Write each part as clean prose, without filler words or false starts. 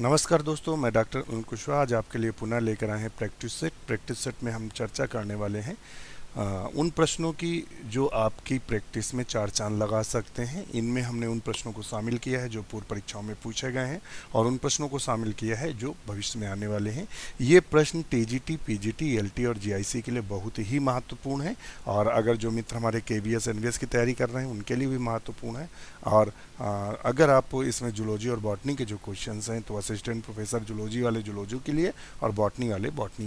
नमस्कार दोस्तों, मैं डॉक्टर अरुण कुशवाहा आज आपके लिए पुनः लेकर आए हैं प्रैक्टिस सेट में हम चर्चा करने वाले हैं उन प्रश्नों की जो आपकी प्रैक्टिस में चार चांद लगा सकते हैं। इनमें हमने उन प्रश्नों को शामिल किया है जो पूर्व परीक्षाओं में पूछे गए हैं और उन प्रश्नों को शामिल किया है जो भविष्य में आने वाले हैं। ये प्रश्न टीजीटी, पीजीटी, एलटी और जीआईसी के लिए बहुत ही महत्वपूर्ण है और अगर जो मित्र हमारे केवीएस एनवीएस की तैयारी कर रहे हैं उनके लिए भी महत्वपूर्ण है। और अगर आप इसमें जूलॉजी और बॉटनी के जो क्वेश्चंस हैं तो असिस्टेंट प्रोफेसर जूलॉजी वाले जूलॉजी के लिए और बॉटनी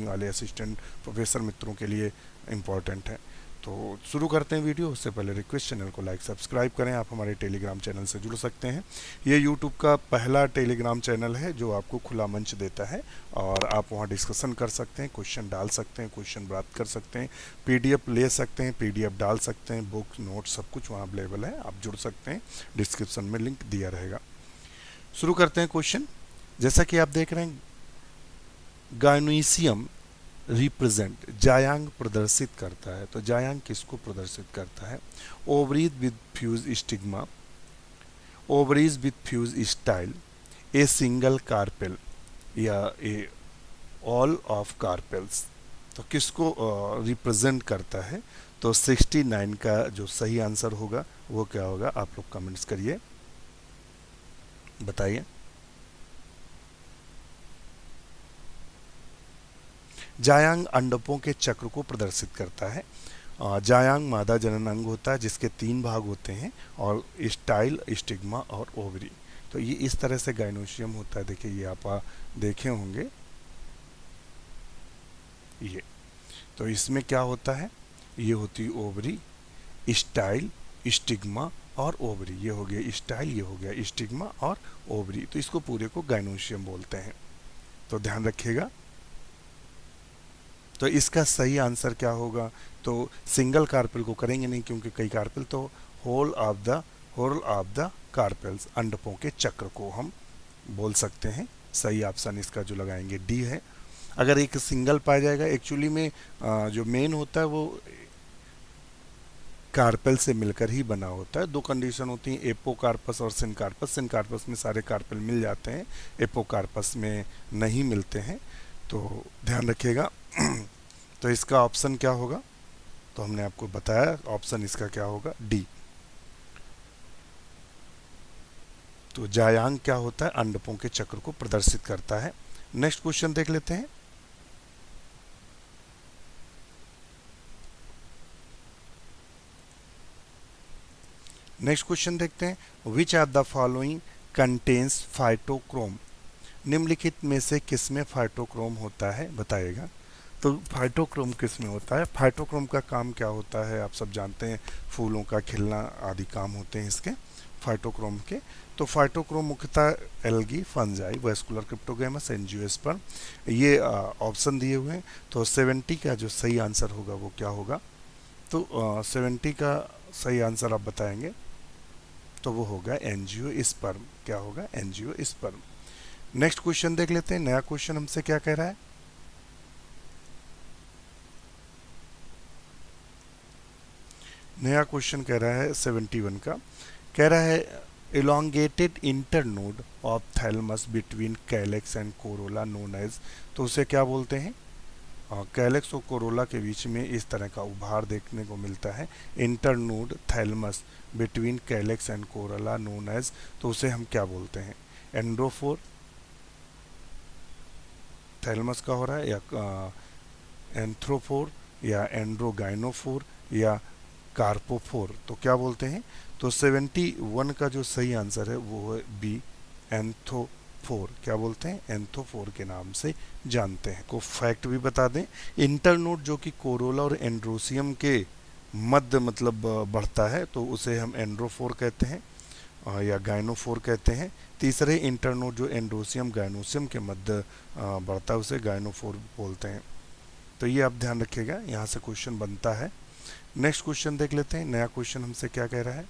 वाले असिस्टेंट प्रोफेसर मित्रों के लिए इम्पॉर्टेंट है। तो शुरू करते हैं वीडियो। उससे पहले रिक्वेस्ट, चैनल को लाइक सब्सक्राइब करें। आप हमारे टेलीग्राम चैनल से जुड़ सकते हैं। ये यूट्यूब का पहला टेलीग्राम चैनल है जो आपको खुला मंच देता है और आप वहाँ डिस्कशन कर सकते हैं, क्वेश्चन डाल सकते हैं, क्वेश्चन प्राप्त कर सकते हैं, पीडीएफ ले सकते हैं, पीडीएफ डाल सकते हैं, बुक नोट सब कुछ वहाँ अवेलेबल है। आप जुड़ सकते हैं, डिस्क्रिप्शन में लिंक दिया रहेगा। शुरू करते हैं क्वेश्चन। जैसा कि आप देख रहे हैं, गायनोइसियम रिप्रेजेंट जायांग प्रदर्शित करता है। तो जायांग किसको प्रदर्शित करता है? Ovaries with fuse stigma, ovaries with fuse style, a single carpel या ए ऑल ऑफ कार्पेल्स। तो किसको रिप्रेजेंट करता है? तो 69 का जो सही आंसर होगा वो क्या होगा? आप लोग कमेंट्स करिए, बताइए। जायांग अंडकों के चक्र को प्रदर्शित करता है। जायांग मादा जनन अंग होता है जिसके 3 भाग होते हैं और स्टाइल, स्टिग्मा और ओवरी। तो ये इस तरह से गायनोशियम होता है। देखिए ये आप देखे होंगे ये। तो इसमें क्या होता है? ये होती ओवरी, स्टाइल, स्टिग्मा और ओवरी। ये हो गया स्टाइल, ये हो गया स्टिग्मा और ओवरी। तो इसको पूरे को गायनोशियम बोलते हैं। तो ध्यान रखिएगा। तो इसका सही आंसर क्या होगा? तो सिंगल कार्पेल को करेंगे नहीं क्योंकि कई कार्पेल, तो होल ऑफ द कार्पेल्स, अंडकों के चक्र को हम बोल सकते हैं। सही ऑप्शन इसका जो लगाएंगे डी है। अगर एक सिंगल पाया जाएगा, एक्चुअली में जो मेन होता है वो कार्पेल से मिलकर ही बना होता है। 2 कंडीशन होती हैं, एपोकार्पस और सिनकार्पस। सिनकार्पस में सारे कार्पेल मिल जाते हैं, एपोकार्पस में नहीं मिलते हैं। तो ध्यान रखिएगा। तो इसका ऑप्शन क्या होगा? तो हमने आपको बताया ऑप्शन इसका क्या होगा? डी। तो जायांग क्या होता है? अंडकों के चक्र को प्रदर्शित करता है। नेक्स्ट क्वेश्चन देख लेते हैं। नेक्स्ट क्वेश्चन देखते हैं। Which are the following contains phytochrome? निम्नलिखित में से किसमें फाइटोक्रोम होता है? बताइएगा। तो फाइटोक्रोम किस में होता है? फाइटोक्रोम का काम क्या होता है? आप सब जानते हैं, फूलों का खिलना आदि काम होते हैं इसके, फाइटोक्रोम के। तो फाइटोक्रोम मुख्यतः algae, fungi, vascular cryptogams, angiosperm, ये ऑप्शन दिए हुए हैं। तो 70 का जो सही आंसर होगा वो क्या होगा? तो 70 का सही आंसर आप बताएंगे तो वो होगा एंजियोस्पर्म। क्या होगा? एंजियोस्पर्म। नेक्स्ट क्वेश्चन देख लेते हैं। नया क्वेश्चन हमसे क्या कह रहा है? नया क्वेश्चन कह रहा है 71 का, कह रहा है elongated internode of thalamus between calyx and corolla known as. तो उसे क्या बोलते हैं? कैलेक्स और कोरोला के बीच में इस तरह का उभार देखने को मिलता है, internode thalamus between calyx and corolla known as. तो उसे हम क्या बोलते हैं? एंड्रोफोर, थैलमस का हो रहा है, या एंथ्रोफोर, या एंड्रोगाइनोफोर, या कार्पोफोर। तो क्या बोलते हैं? तो 71 का जो सही आंसर है वो है बी, एंथोफोर। क्या बोलते हैं? एंथोफोर के नाम से जानते हैं। को फैक्ट भी बता दें, इंटरनोड जो कि कोरोला और एंड्रोसियम के मध्य मतलब बढ़ता है तो उसे हम एंड्रोफोर कहते हैं या गाइनोफोर कहते हैं। तीसरे इंटरनोड जो एंड्रोसियम गाइनोसियम के मध्य बढ़ता है उसे गाइनोफोर बोलते हैं। तो ये आप ध्यान रखिएगा, यहाँ से क्वेश्चन बनता है। नेक्स्ट क्वेश्चन देख लेते हैं। नया क्वेश्चन हमसे क्या कह रहा है?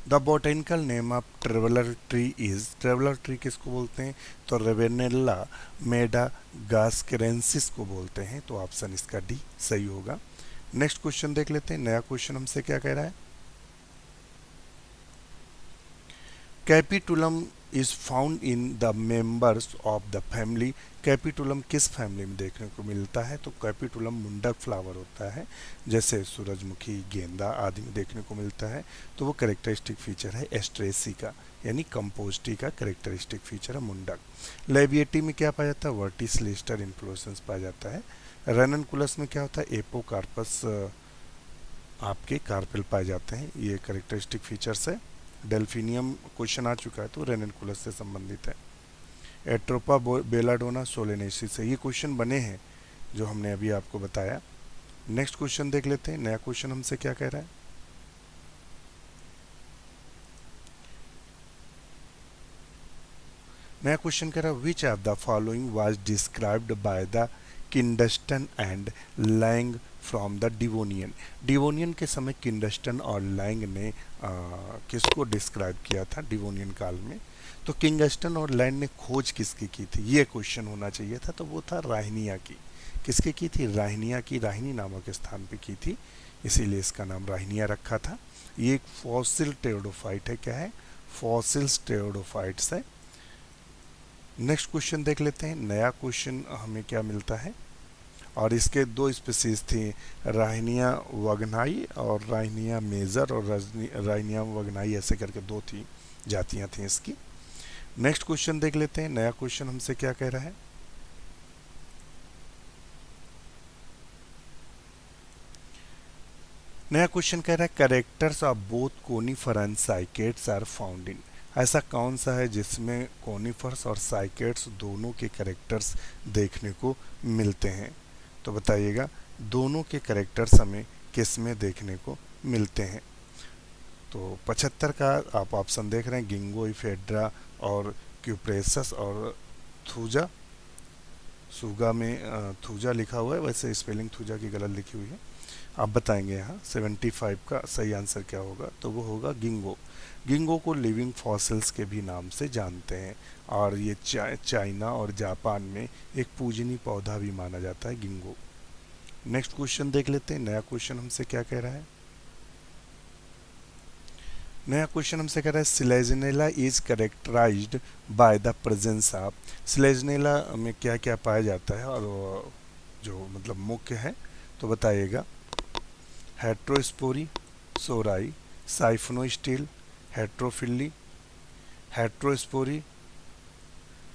The botanical name of traveller tree is. Traveller tree किसको बोलते हैं? तो रेवेनेला मेडागास्करेंसिस को बोलते हैं। तो ऑप्शन इसका डी सही होगा। नेक्स्ट क्वेश्चन देख लेते हैं। नया क्वेश्चन हमसे क्या कह रहा है? Capitulum is found in the members of the family. Capitulum किस फैमिली में देखने को मिलता है? तो कैपिटुलम मुंडक फ्लावर होता है, जैसे सूरजमुखी, गेंदा आदि में देखने को मिलता है। तो वो करेक्टरिस्टिक फीचर है एस्ट्रेसी का, यानी कंपोस्टी का करेक्टरिस्टिक फीचर है मुंडक। लेविएटी में क्या पाया जाता है? वर्टिसिलिस्टर इन्फ्लोरेसेंस पाया जाता है। रेननकुलस में क्या होता है? एपोकार्पस आपके कार्पेल पाए जाते हैं। ये करेक्टरिस्टिक फीचर्स है। डेल्फिनियम क्वेश्चन आ चुका है, तो रेननकुलस से संबंधित है। एट्रोपा बेलाडोना सोलेनेसिस से ये क्वेश्चन बने हैं जो हमने अभी आपको बताया। नेक्स्ट क्वेश्चन देख लेते हैं। नया क्वेश्चन हमसे क्या कह रहा है? नया क्वेश्चन कह रहा है which of the following was described by the Kidston and Lang from the Devonian. Devonian के समय किंडस्टन और लैंग ने किसको डिस्क्राइब किया था डिवोनियन काल में? तो किंगस्टन और लैंग ने खोज किसकी की थी? ये क्वेश्चन होना चाहिए था। तो वो था राहिनिया की। किसके की थी? राहिनिया की। राहिनी नामक स्थान पे की थी, इसीलिए इसका नाम राहिनिया रखा था। ये एक फॉसिल टेरोडोफाइट है। क्या है? फॉसिल्स टेरोडोफाइट्स है। नेक्स्ट क्वेश्चन देख लेते हैं। नया क्वेश्चन हमें क्या मिलता है? और इसके दो स्पीसीज थी, राहिनिया वगनाई और राहिनिया मेजर, और राहिनिया वगनाई ऐसे करके दो थी जातियां थी इसकी। नेक्स्ट क्वेश्चन देख लेते हैं। नया क्वेश्चन हमसे क्या कह रहा है? नया क्वेश्चन कह रहा है characters of both conifer and cycads are found in. ऐसा कौन सा है जिसमें कोनिफर्स और साइकेड्स दोनों के कैरेक्टर्स देखने को मिलते हैं? तो बताइएगा दोनों के कैरेक्टर्स हमें किस में देखने को मिलते हैं? तो 75 का आप ऑप्शन देख रहे हैं, गिंगोइफेड्रा और क्यूप्रेसस और थूजा। सूगा में थूजा लिखा हुआ है, वैसे स्पेलिंग थूजा की गलत लिखी हुई है। आप बताएंगे यहाँ 75 का सही आंसर क्या होगा? तो वो होगा गिंगो। गिंगो को लिविंग फॉसिल्स के भी नाम से जानते हैं, और ये चाइना और जापान में एक पूजनीय पौधा भी माना जाता है गिंगो। नेक्स्ट क्वेश्चन देख लेते हैं। नया क्वेश्चन हमसे क्या कह रहा है? नया क्वेश्चन हमसे कह रहा है Selaginella is characterised by the presence of. Selaginella में क्या क्या पाया जाता है और जो मतलब मुख्य है? तो बताइएगा हेट्रोस्पोरी, सोराई, साइफोनोस्टिल, हेट्रोफिली, हेट्रोस्पोरी,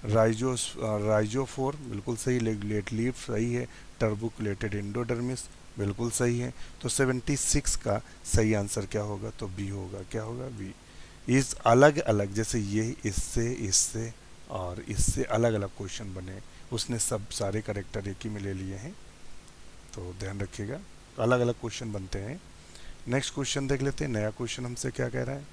राइजोफोर बिल्कुल सही, लेगुलेट लीफ सही है, टर्बुकुलेटेड एंडोडर्मिस बिल्कुल सही है। तो 76 का सही आंसर क्या होगा? तो बी होगा। क्या होगा? बी। इस अलग अलग, जैसे ये इससे इससे और इससे अलग अलग क्वेश्चन बने, उसने सब सारे करेक्टर एक ही में ले लिए हैं, तो ध्यान रखिएगा अलग अलग क्वेश्चन बनते हैं। नेक्स्ट क्वेश्चन देख लेते हैं। नया क्वेश्चन हमसे क्या कह रहा है?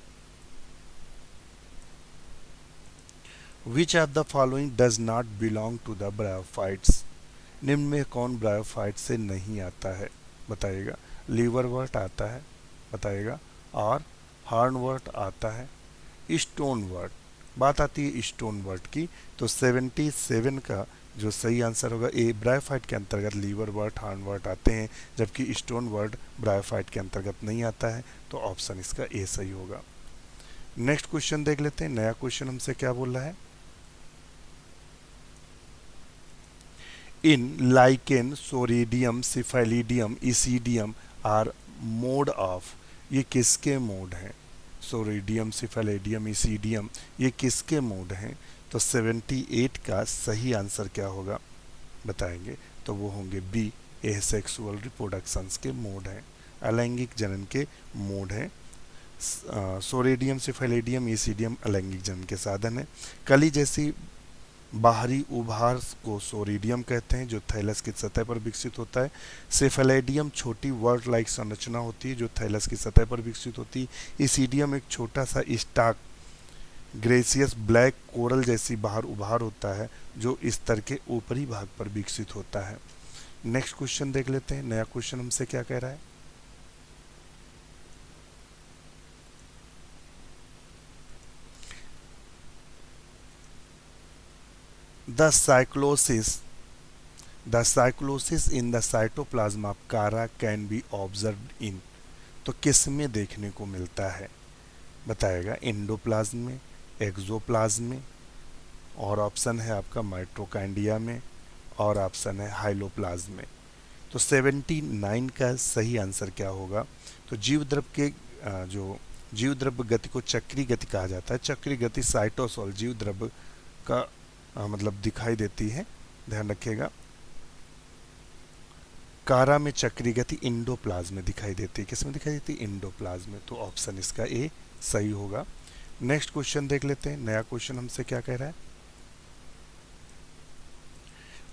Which of the following does not belong to the bryophytes. निम्न में कौन ब्रायोफाइट से नहीं आता है? बताइएगा लीवरवर्ट आता है, बताइएगा, और हॉर्नवर्ट आता है, स्टोनवर्ट। बात आती है स्टोनवर्ट की, तो 77 का जो सही आंसर होगा ए। ब्रायोफाइट के अंतर्गत लीवरवर्ट, हॉर्नवर्ट आते हैं, जबकि स्टोनवर्ट ब्रायोफाइट के अंतर्गत नहीं आता है, तो ऑप्शन इसका ए सही होगा। नेक्स्ट क्वेश्चन देख लेते हैं। नया क्वेश्चन हमसे क्या बोल रहा है? इन लाइकेन, सोरिडियम, सिफेलिडियम, इसीडियम आर मोड ऑफ। ये किसके मोड हैं? सोरिडियम, सिफेलिडियम, इसीडियम ये किसके मोड हैं? तो 78 का सही आंसर क्या होगा? बताएंगे तो वो होंगे बी, एसेक्सुअल रिप्रोडक्शंस के मोड हैं, अलैंगिक जनन के मोड हैं। सोरेडियम, सिफेलिडियम, इसीडियम अलैंगिक जनन के साधन है। कली जैसी बाहरी उभार को सोरिडियम कहते हैं, जो थैलस की सतह पर विकसित होता है। सेफेलाइडियम छोटी वर्ड लाइक संरचना होती है, जो थैलस की सतह पर विकसित होती है। इसीडियम एक छोटा सा स्टाक ग्रेसियस ब्लैक कोरल जैसी बाहर उभार होता है, जो स्तर के ऊपरी भाग पर विकसित होता है। नेक्स्ट क्वेश्चन देख लेते हैं। नया क्वेश्चन हमसे क्या कह रहा है? The cyclosis in the cytoplasm of कारा कैन बी ऑब्जर्व्ड इन। तो किस में देखने को मिलता है? बताएगा एंडोप्लाज्म में, एक्सोप्लाज्म में, और ऑप्शन है आपका माइटोकॉन्ड्रिया में, और ऑप्शन है हाइलोप्लाज्म में। तो 79 का सही आंसर क्या होगा? तो जीव द्रव के जो जीव द्रव गति को चक्रीय गति कहा जाता है। चक्रीय गति साइटोसोल जीव द्रव का मतलब दिखाई देती है, ध्यान रखिएगा। कारा में चक्रीय गति इंडोप्लाज्म में दिखाई देती है। किसमें दिखाई देती है? इंडोप्लाज्म में। तो ऑप्शन इसका ए सही होगा। नेक्स्ट क्वेश्चन देख लेते हैं। नया क्वेश्चन हमसे क्या कह रहा है?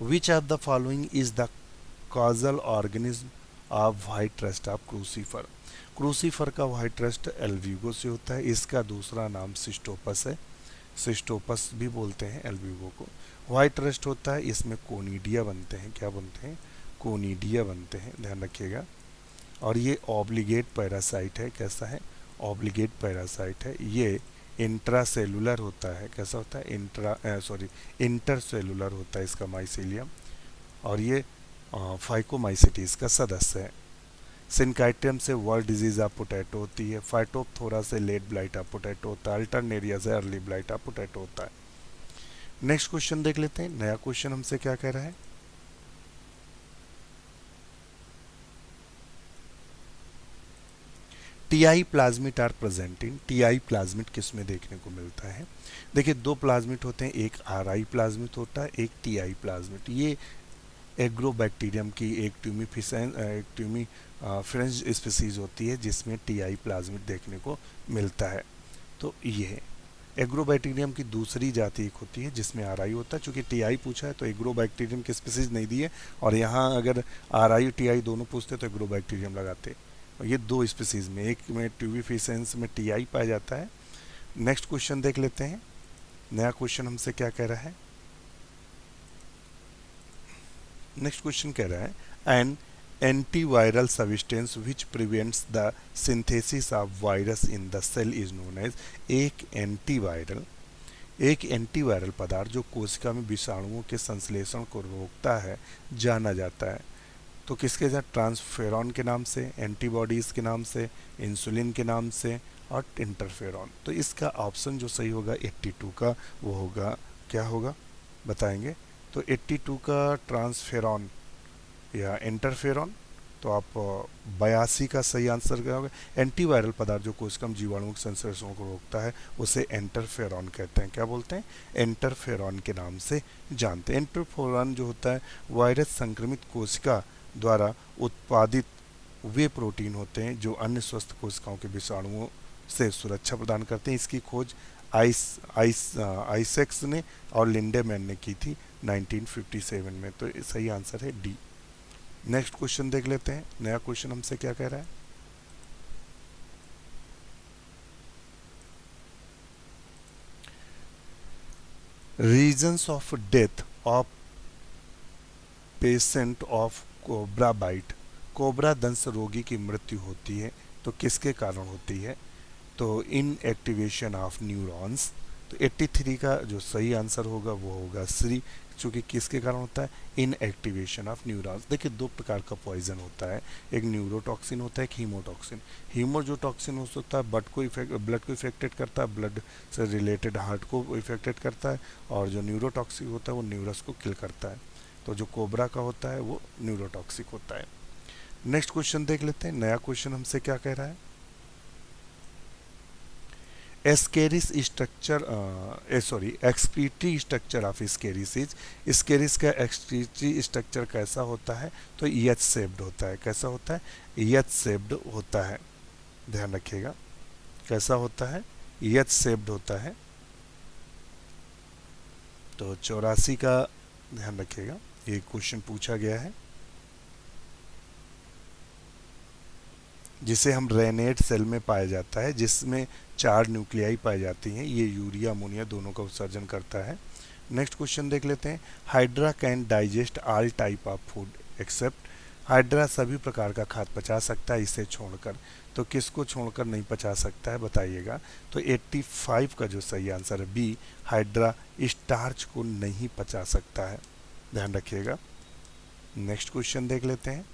Which of the following is the causal organism of white rust of crucifer? Crucifer का व्हाइट रस्ट एल्ब्यूगो से होता है। इसका दूसरा नाम सिस्टोपस है, सिस्टोपस भी बोलते हैं एल्ब्यूगो को। व्हाइट रस्ट होता है, इसमें कोनिडिया बनते हैं। क्या बनते हैं? कोनिडिया बनते हैं, ध्यान रखिएगा। और ये ऑब्लिगेट पैरासाइट है। कैसा है? ऑब्लिगेट पैरासाइट है। ये इंट्रासेलुलर होता है। कैसा होता है? इंटरसेलुलर होता है इसका माइसीलियम। और ये फाइकोमाइसिटीज का सदस्य है। सिनकाइटियम से वर्ल्ड डिजीज ऑफ पोटैटो होती है। फाइटोप्थोरा से लेट ब्लाइट ऑफ पोटैटो होता है। अल्टरनेरिया से अर्ली ब्लाइट ऑफ पोटैटो होता है। नेक्स्ट क्वेश्चन देख लेते हैं। नया क्वेश्चन हमसे क्या कह रहा है? Ti plasmid are present in. Ti plasmid किस में देखने को मिलता है? देखिए, दो प्लाज्मिट होते हैं, एक आरआई प्लाज्मिट होता है, एक टीआई प्लाज्मिट। ये एग्रोबैक्टीरियम की एक ट्यूमी फ्रेंच स्पीसीज होती है जिसमें टीआई प्लाज्मिट देखने को मिलता है। तो ये एग्रोबैक्टीरियम की दूसरी जाति एक होती है जिसमें आरआई होता है। चूंकि टीआई पूछा है तो एग्रोबैक्टीरियम की स्पीसीज नहीं दी है, और यहाँ अगर आरआई टीआई दोनों पूछते तो एग्रोबैक्टीरियम लगाते। और ये दो स्पीसीज में, एक में ट्यूबिफिसेंस में टीआई पाया जाता है। नेक्स्ट क्वेश्चन देख लेते हैं। नया क्वेश्चन हमसे क्या कह रहा है? नेक्स्ट क्वेश्चन कह रहा है an antiviral substance which prevents the synthesis of virus in the cell is known as. एक एंटीवायरल पदार्थ जो कोशिका में विषाणुओं के संश्लेषण को रोकता है जाना जाता है। तो किसके साथ? ट्रांसफेरॉन के नाम से, एंटीबॉडीज के नाम से, इंसुलिन के नाम से, और इंटरफेरॉन। तो इसका ऑप्शन जो सही होगा 82 का, वो होगा, क्या होगा बताएंगे? तो 82 का ट्रांसफेरॉन या इंटरफेरॉन। तो आप 82 का सही आंसर क्या होगा? एंटीवायरल पदार्थ जो कोशिका में जीवाणुओं के संश्लेषण को रोकता है उसे इंटरफेरॉन कहते हैं। क्या बोलते हैं? इंटरफेरॉन के नाम से जानते हैं। इंटरफेरॉन जो होता है वायरस संक्रमित कोशिका द्वारा उत्पादित वे प्रोटीन होते हैं जो अन्य स्वस्थ कोशिकाओं के विषाणुओं से सुरक्षा प्रदान करते हैं। इसकी खोज आइसेक्स ने और लिंडेमैन ने की थी 1957 में। तो सही आंसर है डी। नेक्स्ट क्वेश्चन देख लेते हैं। नया क्वेश्चन हमसे क्या कह रहा है? Reasons of death of patient of cobra bite. Cobra दंश रोगी की मृत्यु होती है तो किसके कारण होती है? तो इन एक्टिवेशन ऑफ न्यूरॉन्स। तो 83 का जो सही आंसर होगा वो होगा सी, चूँकि किसके कारण होता है? इन एक्टिवेशन ऑफ न्यूरॉन्स। देखिए, दो प्रकार का पॉइजन होता है, एक न्यूरोटॉक्सिन होता है, एक हीमोटॉक्सिन। हीमो जो टॉक्सिन हो सकता है ब्लड को इफेक्टेड करता है, ब्लड से रिलेटेड हार्ट को इफेक्टेड करता है, और जो न्यूरोटॉक्सिक होता है वो न्यूरस को किल करता है। तो जो कोबरा का होता है वो न्यूरोटॉक्सिक होता है। नेक्स्ट क्वेश्चन देख लेते हैं। नया क्वेश्चन हमसे क्या कह रहा है? Ascaris structure excretory structure of Ascaris. Ascaris का एक्सक्रीटरी स्ट्रक्चर कैसा होता है? तो एच शेप्ड होता है। कैसा होता है? एच शेप्ड होता है, ध्यान रखिएगा। कैसा होता है? एच शेप्ड होता है। तो 84 का ध्यान रखिएगा, ये क्वेश्चन पूछा गया है, जिसे हम रेनेट सेल में पाया जाता है, जिसमें 4 न्यूक्लियाई पाई जाती हैं। ये यूरिया अमोनिया दोनों का उत्सर्जन करता है। नेक्स्ट क्वेश्चन देख लेते हैं। Hydra can digest all type of food except. Hydra सभी प्रकार का खाद्य पचा सकता है इसे छोड़कर। तो किसको छोड़कर नहीं पचा सकता है बताइएगा? तो 85 का जो सही आंसर है बी, हाइड्रा स्टार्च को नहीं पचा सकता है, ध्यान रखिएगा। नेक्स्ट क्वेश्चन देख लेते हैं।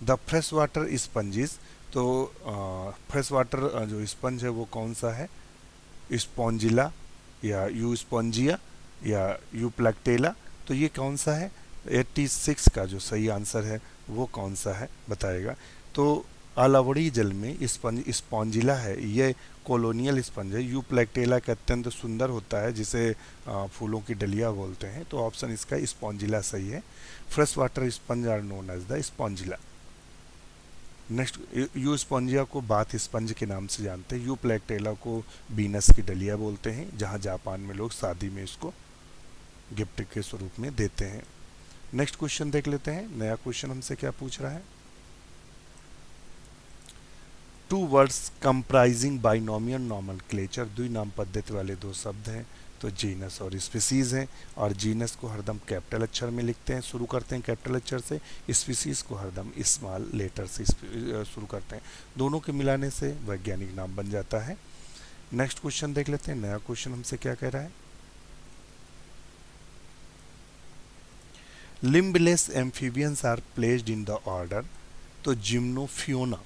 द फ्रेश वाटर स्पंजिस, तो फ्रेश वाटर जो स्पंज है वो कौन सा है? स्पॉन्जिला या यू स्पॉन्जिया या यू प्लैक्टेला, तो ये कौन सा है? 86 का जो सही आंसर है वो कौन सा है बताएगा। तो अलावड़ी जल में स्पंज स्पॉन्जिला है, ये कॉलोनियल स्पंज है। यू प्लैक्टेला का अत्यंत सुंदर होता है जिसे फूलों की डलिया बोलते हैं, तो ऑप्शन इसका स्पॉन्जिला सही है। Fresh water sponge are known as the spongilla. Next, you spongia को बाथ स्पंज के नाम से जानते हैं। यू प्लैक्टेला को बीनस की डलिया बोलते हैं, जहाँ जापान में लोग शादी में इसको गिफ्ट के स्वरूप में देते हैं। नेक्स्ट क्वेश्चन देख लेते हैं, नया क्वेश्चन हमसे क्या पूछ रहा है। Two words comprising binomial nomenclature, द्विनाम पद्धति वाले दो शब्द हैं, तो जीनस और स्पीसीज हैं, और जीनस को हरदम कैपिटल अक्षर में लिखते हैं, शुरू करते हैं कैपिटल अक्षर से, स्पीसीज को हरदम स्मॉल लेटर से शुरू करते हैं। दोनों के मिलाने से वैज्ञानिक नाम बन जाता है। नेक्स्ट क्वेश्चन देख लेते हैं, नया क्वेश्चन हमसे क्या कह रहा है। Limbless amphibians are placed in the order, तो जिम्नोफियोना,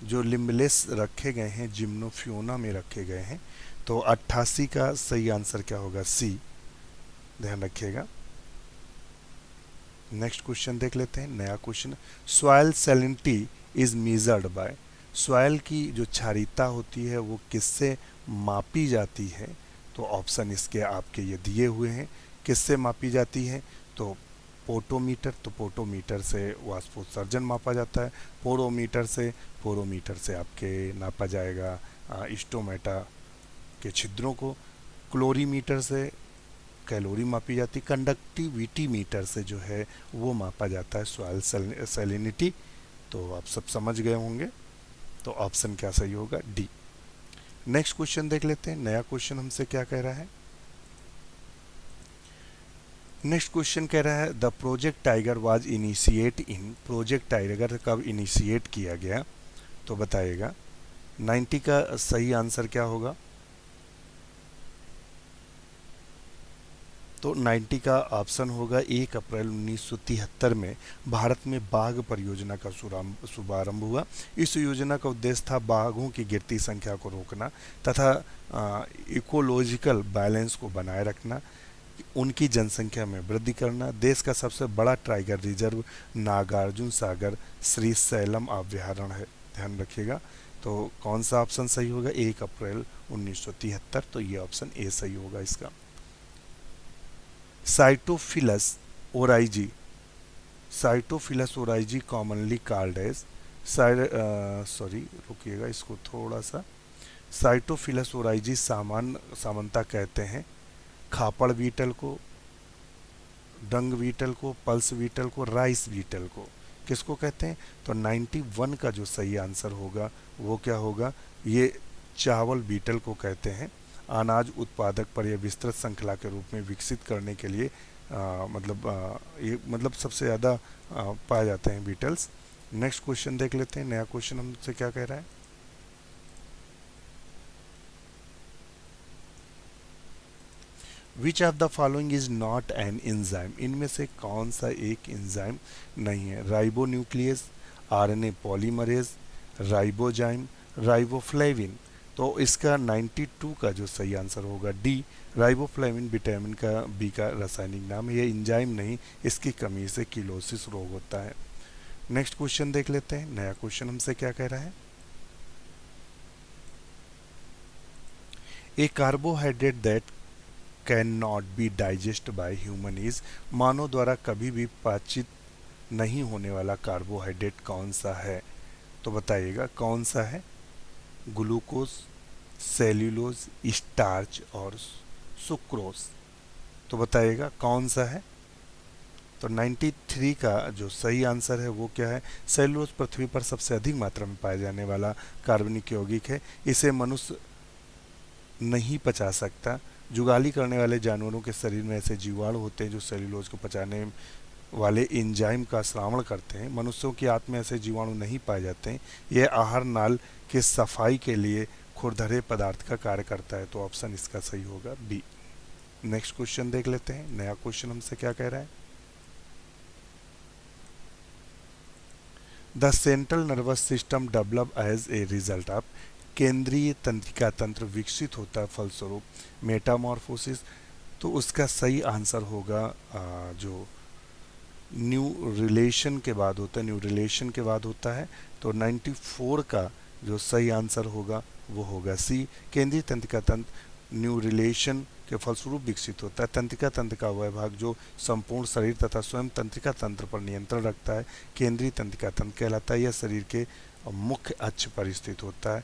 जो लिम्बलेस रखे गए हैं जिम्नोफियोना में रखे गए हैं, तो 88 का सही आंसर क्या होगा? सी, ध्यान रखिएगा। नेक्स्ट क्वेश्चन देख लेते हैं, नया question. Soil salinity is measured by, soil की जो क्षारीयता होती है वो किससे मापी जाती है? तो ऑप्शन इसके आपके ये दिए हुए हैं, किससे मापी जाती है? तो पोटोमीटर, तो पोटोमीटर से वाष्पोत्सर्जन मापा जाता है। पोरोमीटर से आपके नापा जाएगा स्टोमेटा के छिद्रों को। क्लोरीमीटर से कैलोरी मापी जाती। कंडक्टिविटी मीटर से जो है वो मापा जाता है सॉइल सैलिनिटी। तो आप सब समझ गए होंगे, तो ऑप्शन क्या सही होगा? डी। नेक्स्ट क्वेश्चन देख लेते हैं, नया क्वेश्चन हमसे क्या कह रहा है। नेक्स्ट क्वेश्चन कह रहा है the project tiger was initiate in, project tiger कब इनिशिएट किया गया? तो बताइएगा। 90 का सही आंसर क्या होगा? तो 90 का ऑप्शन होगा 1 अप्रैल 1973 में भारत में बाघ परियोजना का शुभारंभ हुआ। इस योजना का उद्देश्य था बाघों की गिरती संख्या को रोकना तथा इकोलॉजिकल बैलेंस को बनाए रखना, उनकी जनसंख्या में वृद्धि करना। देश का सबसे बड़ा टाइगर रिजर्व नागार्जुन सागर श्रीशैलम अभ्यारण्य है, ध्यान रखिएगा। तो कौन सा ऑप्शन सही होगा? 1 अप्रैल 1973, तो ये ऑप्शन ए सही होगा इसका। Sitophilus oryzae, Sitophilus oryzae commonly called as, रुकिएगा इसको थोड़ा सा। साइटोफिलस ओराइजी सामान्यतः कहते हैं खापड़ बीटल को, डंग बीटल को, पल्स बीटल को, राइस बीटल को। किसको कहते हैं? तो 91 का जो सही आंसर होगा वो क्या होगा? ये चावल बीटल को कहते हैं। अनाज उत्पादक पर यह विस्तृत श्रृंखला के रूप में विकसित करने के लिए ये सबसे ज़्यादा पाए जाते हैं बीटल्स। नेक्स्ट क्वेश्चन देख लेते हैं, नया क्वेश्चन हमसे क्या कह रहा है। Which of the following is not an enzyme, इनमें से कौन सा एक एंजाइम नहीं है? Ribonuclease, RNA polymerase, ribozyme, riboflavin. तो इसका 92 का जो सही आंसर होगा डी, राइबोफ्लेविन विटामिन का बी का रासायनिक नाम है। ये एंजाइम नहीं, इसकी कमी से किलोसिस रोग होता है। नेक्स्ट क्वेश्चन देख लेते हैं, नया क्वेश्चन हमसे क्या कह रहा है। A carbohydrate that can not be digest by human is, मानव द्वारा कभी भी पाचित नहीं होने वाला कार्बोहाइड्रेट कौन सा है? तो बताइएगा कौन सा है? ग्लूकोज, सेल्यूलोज, स्टार्च और सुक्रोज। तो बताइएगा कौन सा है? तो 93 का जो सही आंसर है वो क्या है? सेल्यूलोज पृथ्वी पर सबसे अधिक मात्रा में पाया जाने वाला कार्बनिक यौगिक है। इसे मनुष्य नहीं पचा सकता। जुगाली करने वाले जानवरों के शरीर में ऐसे जीवाणु होते हैं जो सेल्यूलोज को पचाने वाले एंजाइम का श्रावण करते हैं। मनुष्यों की आंत में ऐसे जीवाणु नहीं पाए जाते हैं। यह आहार नाल की सफाई के लिए खुरदरे पदार्थ का कार्य करता है। तो ऑप्शन इसका सही होगा बी। नेक्स्ट क्वेश्चन देख लेते हैं, नया क्वेश्चन हमसे क्या कह रहा है। The central nervous system develop as a result of, केंद्रीय तंत्रिका तंत्र विकसित होता है फलस्वरूप मेटामॉर्फोसिस। तो उसका सही आंसर होगा जो न्यू रिलेशन के बाद होता है, न्यू रिलेशन के बाद होता है। तो 94 का जो सही आंसर होगा वो होगा सी, केंद्रीय तंत्रिका तंत्र न्यू रिलेशन के फलस्वरूप विकसित होता है। तंत्रिका तंत्र का वह भाग जो संपूर्ण शरीर तथा स्वयं तंत्रिका तंत्र पर नियंत्रण रखता है केंद्रीय तंत्रिका तंत्र कहलाता है। यह शरीर के मुख्य अक्ष पर स्थित होता है।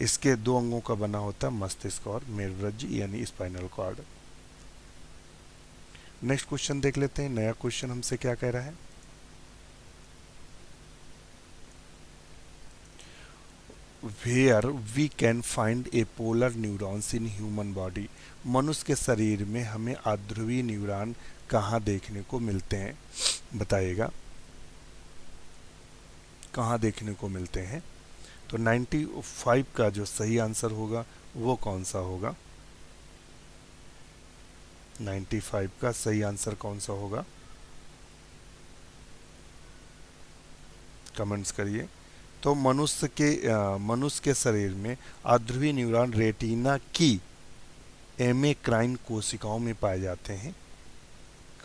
इसके दो अंगों का बना होता है, मस्तिष्क और मेरुरज्जु यानी स्पाइनल कॉर्ड। नेक्स्ट क्वेश्चन देख लेते हैं, नया क्वेश्चन हमसे क्या कह रहा है। Where we can find apolar neurons in human body, मनुष्य के शरीर में हमें आध्रुवीय न्यूरॉन कहाँ देखने को मिलते हैं, बताइएगा कहाँ देखने को मिलते हैं। तो 95 का जो सही आंसर होगा वो कौन सा होगा, 95 का सही आंसर कौन सा होगा, कमेंट्स करिए। तो मनुष्य के शरीर में आध्रुवीय न्यूरॉन रेटिना की एमेक्राइन कोशिकाओं में पाए जाते हैं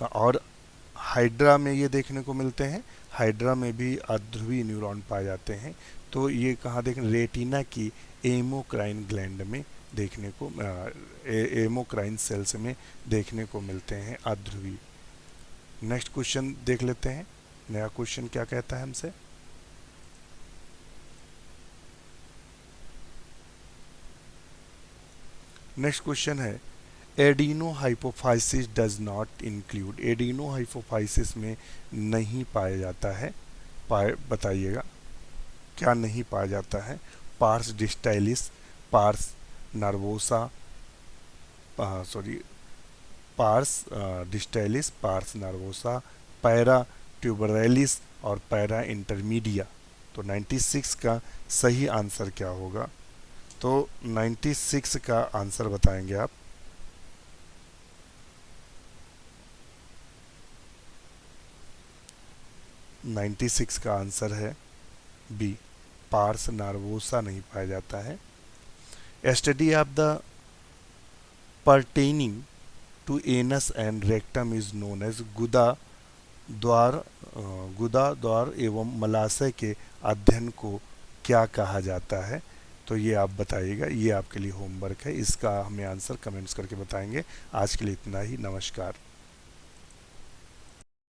और हाइड्रा में ये देखने को मिलते हैं, हाइड्रा में भी आध्रुवीय न्यूरॉन पाए जाते हैं। तो ये कहाँ देखें, रेटिना की एमोक्राइन ग्लैंड में देखने को एमोक्राइन सेल्स में देखने को मिलते हैं आध्रुवीय। नेक्स्ट क्वेश्चन देख लेते हैं, नया क्वेश्चन क्या कहता है हमसे। नेक्स्ट क्वेश्चन है एडिनोहाइपोफाइसिस डज नॉट इंक्लूड, एडिनोहाइपोफाइसिस में नहीं पाया जाता है, बताइएगा क्या नहीं पाया जाता है। Pars distalis, pars nervosa, pars distalis, pars nervosa, para tuberalis और पैरा इंटरमीडिया। तो 96 का सही आंसर क्या होगा, तो 96 का आंसर बताएंगे आप। नाइन्टी सिक्स का आंसर है बी, पार्स नार्वोसा नहीं पाया जाता है। Study of the pertaining to anus and rectum is known as, गुदा द्वार एवं मलाशय के अध्ययन को क्या कहा जाता है। तो ये आप बताइएगा, ये आपके लिए होमवर्क है, इसका हमें आंसर कमेंट्स करके बताएंगे। आज के लिए इतना ही, नमस्कार।